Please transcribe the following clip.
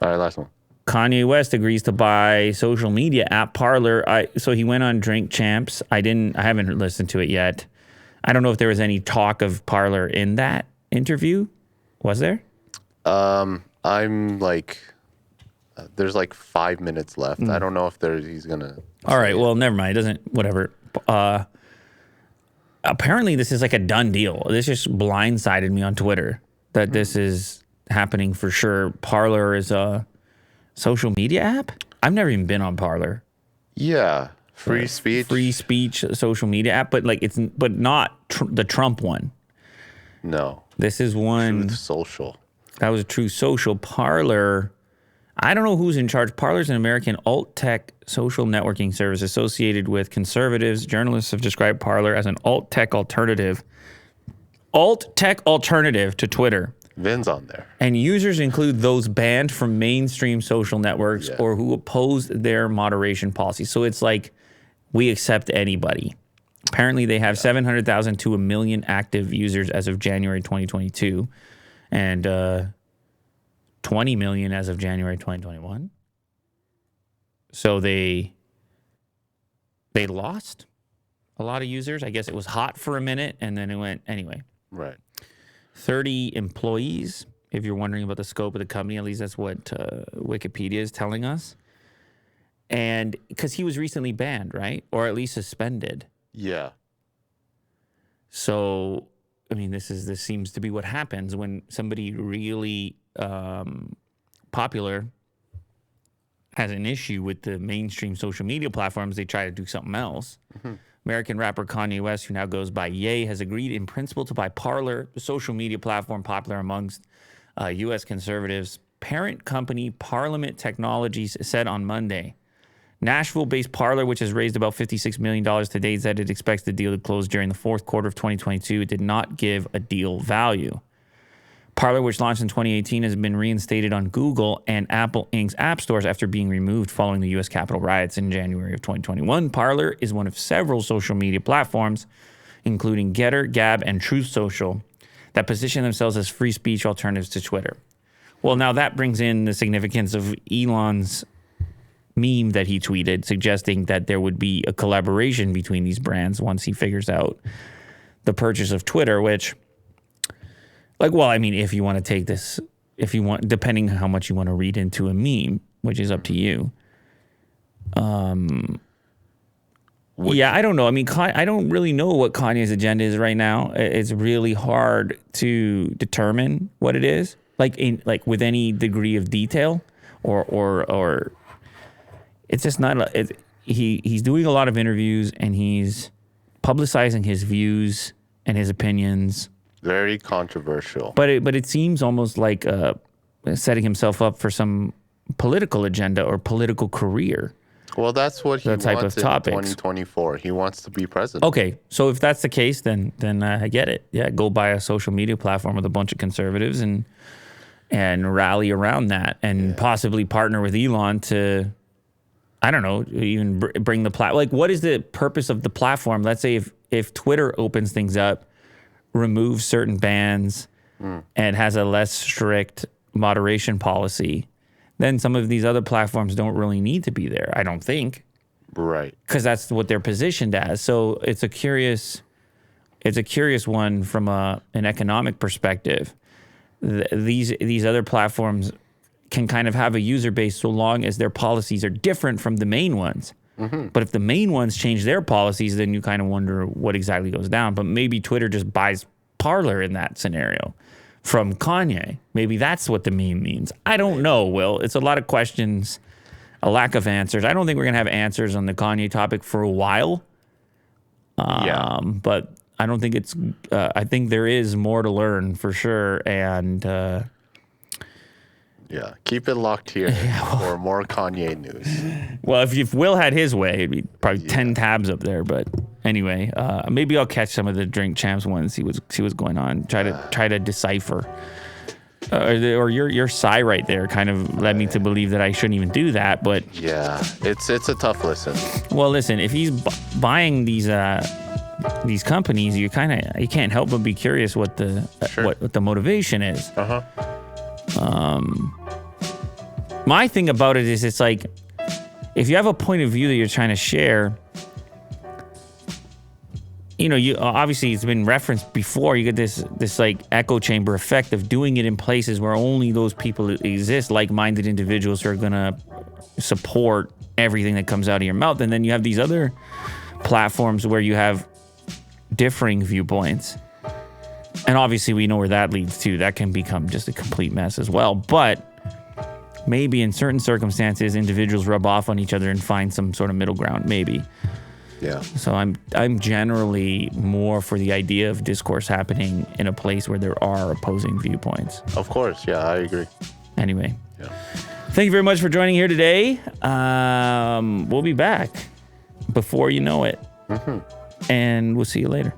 All right, last one. Kanye West agrees to buy social media app Parler. So he went on Drink Champs. I haven't listened to it yet. I don't know if there was any talk of Parler in that interview. Was there? I'm like, there's like 5 minutes left. I don't know if he's gonna. All right. Well, never mind. It doesn't. Whatever. Apparently, this is like a done deal. This just blindsided me on Twitter that this is happening for sure. Parler is a social media app. I've never even been on Parler. Yeah, free speech social media app, but not the Trump one. No, this is one. Truth Social. That was a Truth Social. Parler. I don't know who's in charge. Parler's an American alt-tech social networking service associated with conservatives. Journalists have described Parler as an alt-tech alternative to Twitter. Vin's on there. And users include those banned from mainstream social networks or who oppose their moderation policies. So it's like we accept anybody. Apparently, they have 700,000 to 1 million active users as of January 2022. And 20 million as of January 2021. So they lost a lot of users. I guess it was hot for a minute and then it went anyway. Right. 30 employees, if you're wondering about the scope of the company, at least that's what Wikipedia is telling us. And because he was recently banned, right? Or at least suspended. Yeah. So, I mean, this seems to be what happens when somebody really popular has an issue with the mainstream social media platforms. They try to do something else. Mm-hmm. American rapper Kanye West, who now goes by Ye, has agreed in principle to buy Parler, the social media platform popular amongst U.S. conservatives. Parent company Parliament Technologies said on Monday. Nashville-based Parler, which has raised about $56 million to date, said it expects the deal to close during the fourth quarter of 2022. It did not give a deal value. Parler, which launched in 2018, has been reinstated on Google and Apple Inc.'s app stores after being removed following the U.S. Capitol riots in January of 2021. Parler is one of several social media platforms, including Getter, Gab, and Truth Social, that position themselves as free speech alternatives to Twitter. Well, now that brings in the significance of Elon's meme that he tweeted, suggesting that there would be a collaboration between these brands once he figures out the purchase of Twitter, which... if you want to take this, depending on how much you want to read into a meme, which is up to you. I don't know. I mean, I don't really know what Kanye's agenda is right now. It's really hard to determine what it is, with any degree of detail, or it's just not. He's doing a lot of interviews and he's publicizing his views and his opinions. Very controversial. But it seems almost like setting himself up for some political agenda or political career. Well, that's what he wants in 2024. He wants to be president. Okay, so if that's the case, then I get it. Yeah, go buy a social media platform with a bunch of conservatives and rally around that and possibly partner with Elon to, I don't know, even bring the what is the purpose of the platform? Let's say if Twitter opens things up, removes certain bans and has a less strict moderation policy, then some of these other platforms don't really need to be there, I don't think. Right. Because that's what they're positioned as. So it's a curious one from an economic perspective. These other platforms can kind of have a user base so long as their policies are different from the main ones. Mm-hmm. But if the main ones change their policies, then you kind of wonder what exactly goes down. But maybe Twitter just buys Parler in that scenario from Kanye. Maybe that's what the meme means. I don't know, Will. It's a lot of questions, a lack of answers. I don't think we're going to have answers on the Kanye topic for a while. But I don't think it's... I think there is more to learn for sure. And... yeah, keep it locked here for more Kanye news. Well, if Will had his way, it'd be probably 10 tabs up there. But anyway, maybe I'll catch some of the Drink Champs ones, see what's going on. Try to decipher. Or your sigh right there kind of led me to believe that I shouldn't even do that. But yeah, it's a tough listen. Well, listen, if he's buying these companies, you can't help but be curious what the motivation is. my thing about it is it's like, if you have a point of view that you're trying to share, you know, you obviously it's been referenced before. You get this like echo chamber effect of doing it in places where only those people exist, like-minded individuals who are gonna support everything that comes out of your mouth. And then you have these other platforms where you have differing viewpoints. And obviously we know where that leads to. That can become just a complete mess as well. But maybe in certain circumstances, individuals rub off on each other and find some sort of middle ground, maybe. Yeah. So I'm generally more for the idea of discourse happening in a place where there are opposing viewpoints. Of course. Yeah, I agree. Anyway. Yeah. Thank you very much for joining here today. We'll be back before you know it. And we'll see you later.